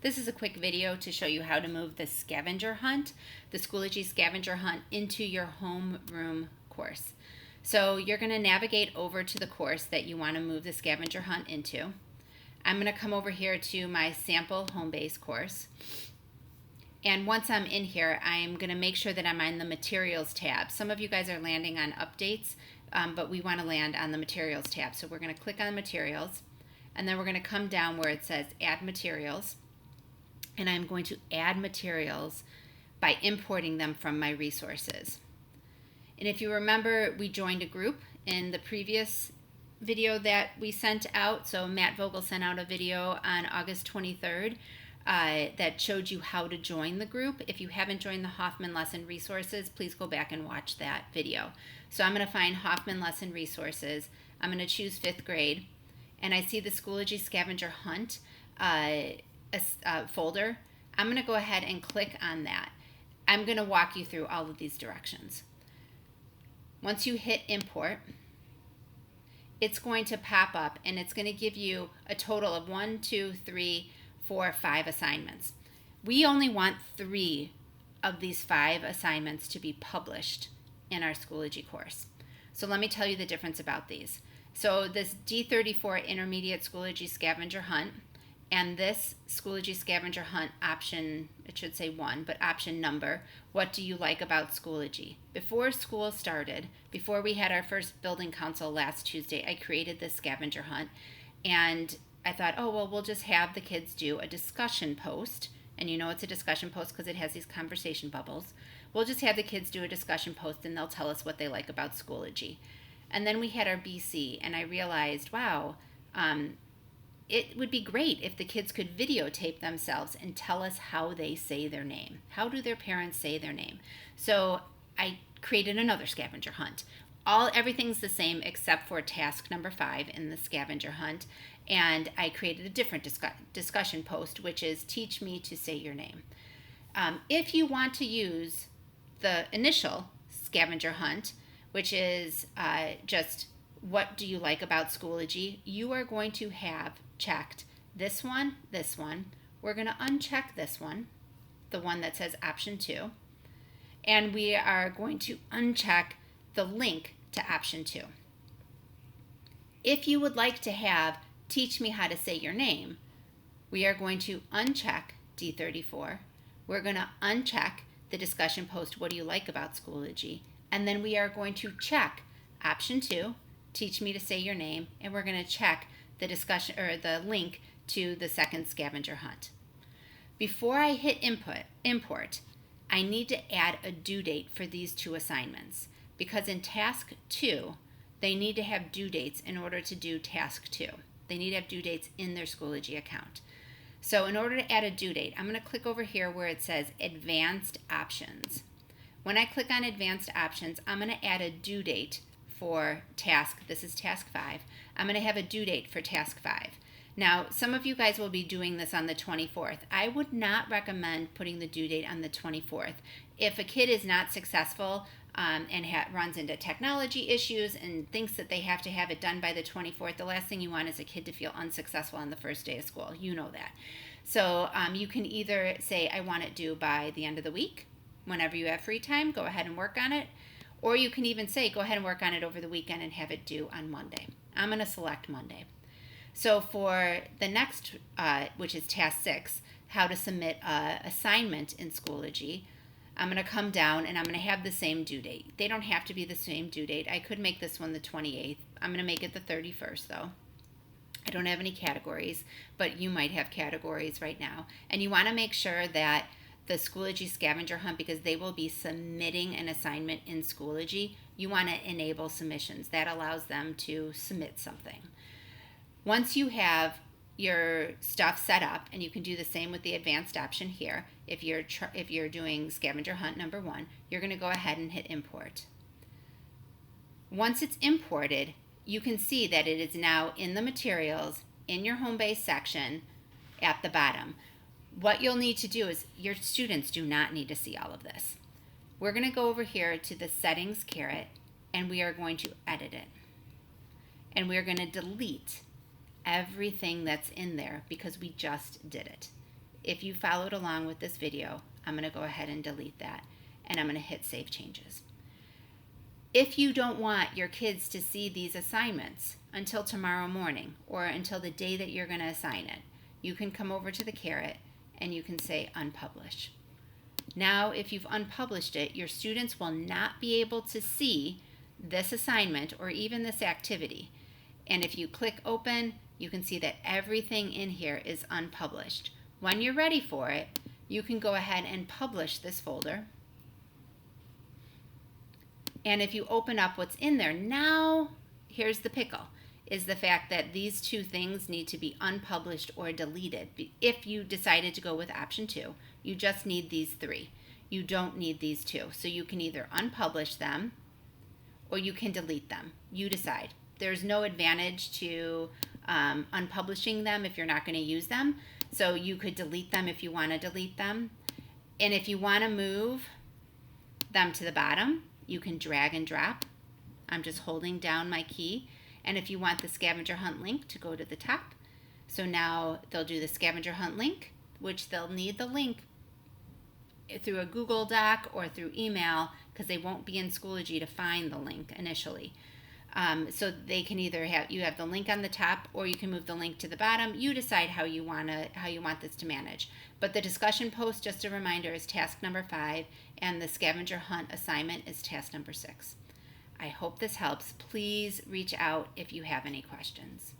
This is a quick video to show you how to move the scavenger hunt, the Schoology Scavenger Hunt, into your homeroom course. So you're going to navigate over to the course that you want to move the scavenger hunt into. I'm going to come over here to my sample home base course. And once I'm in here, I'm going to make sure that I'm on the materials tab. Some of you guys are landing on updates, but we want to land on the materials tab. So we're going to click on materials, and then we're going to come down where it says add materials. And I'm going to add materials by importing them from my resources. And if you remember, we joined a group in the previous video that we sent out. So Matt Vogel sent out a video on August 23rd that showed you how to join the group. If you haven't joined the Hoffman Lesson Resources, please go back and watch that video. So I'm going to find Hoffman Lesson Resources. I'm going to choose 5th grade, and I see the Schoology Scavenger Hunt folder. I'm going to go ahead and click on that. I'm going to walk you through all of these directions. Once you hit import, it's going to pop up and it's going to give you a total of 1, 2, 3, 4, 5 assignments. We only want 3 of these 5 assignments to be published in our Schoology course. So let me tell you the difference about these. So this D34 Intermediate Schoology Scavenger Hunt and this Schoology Scavenger Hunt option, it should say 1, but option number, what do you like about Schoology? Before school started, before we had our first building council last Tuesday, I created this scavenger hunt, and I thought, oh, well, we'll just have the kids do a discussion post, and you know it's a discussion post because it has these conversation bubbles. We'll just have the kids do a discussion post, and they'll tell us what they like about Schoology. And then we had our BC, and I realized, wow, it would be great if the kids could videotape themselves and tell us how they say their name. How do their parents say their name? So I created another scavenger hunt. Everything's the same except for task number 5 in the scavenger hunt. And I created a different discussion post, which is teach me to say your name. If you want to use the initial scavenger hunt, which is just what do you like about Schoology, you are going to have checked this one. We're going to uncheck this one, the one that says option 2, and we are going to uncheck the link to option 2. If you would like to have teach me how to say your name, we are going to uncheck D34. We're going to uncheck the discussion post, what do you like about Schoology, and then we are going to check option 2, teach me to say your name, and we're going to check the discussion or the link to the second scavenger hunt. Before I hit import, I need to add a due date for these 2 assignments, because in task 2, they need to have due dates in order to do task 2. They need to have due dates in their Schoology account. So in order to add a due date, I'm going to click over here where it says advanced options. When I click on advanced options, I'm going to add a due date for this is task 5. I'm going to have a due date for task 5. Now, some of you guys will be doing this on the 24th. I would not recommend putting the due date on the 24th. If a kid is not successful and runs into technology issues and thinks that they have to have it done by the 24th, the last thing you want is a kid to feel unsuccessful on the first day of school. You know that. So you can either say, I want it due by the end of the week. Whenever you have free time, go ahead and work on it. Or you can even say, go ahead and work on it over the weekend and have it due on Monday. I'm going to select Monday. So for the next, which is task 6, how to submit an assignment in Schoology, I'm going to come down and I'm going to have the same due date. They don't have to be the same due date. I could make this one the 28th. I'm going to make it the 31st though. I don't have any categories, but you might have categories right now. And you want to make sure that the Schoology Scavenger Hunt, because they will be submitting an assignment in Schoology, you want to enable submissions. That allows them to submit something. Once you have your stuff set up, and you can do the same with the advanced option here, if you're doing scavenger hunt number 1, you're going to go ahead and hit import. Once it's imported, you can see that it is now in the materials in your home base section at the bottom. What you'll need to do is, your students do not need to see all of this. We're going to go over here to the settings caret, and we are going to edit it. And we're going to delete everything that's in there because we just did it. if you followed along with this video, I'm going to go ahead and delete that, and I'm going to hit Save Changes. If you don't want your kids to see these assignments until tomorrow morning or until the day that you're going to assign it, you can come over to the caret and you can say Unpublish. Now, if you've unpublished it, your students will not be able to see this assignment or even this activity. And if you click Open, you can see that everything in here is unpublished. When you're ready for it, you can go ahead and publish this folder. And if you open up what's in there, now here's the pickle, is the fact that these two things need to be unpublished or deleted. If you decided to go with option 2, you just need these 3. You don't need these 2. So you can either unpublish them or you can delete them. You decide. There's no advantage to unpublishing them if you're not going to use them. So you could delete them if you want to delete them. And if you want to move them to the bottom, you can drag and drop. I'm just holding down my key. And if you want the scavenger hunt link to go to the top, so now they'll do the scavenger hunt link, which they'll need the link through a Google Doc or through email because they won't be in Schoology to find the link initially. So they can either have the link on the top or you can move the link to the bottom. You decide how you want this to manage. But the discussion post, just a reminder, is task number 5, and the scavenger hunt assignment is task number 6. I hope this helps. Please reach out if you have any questions.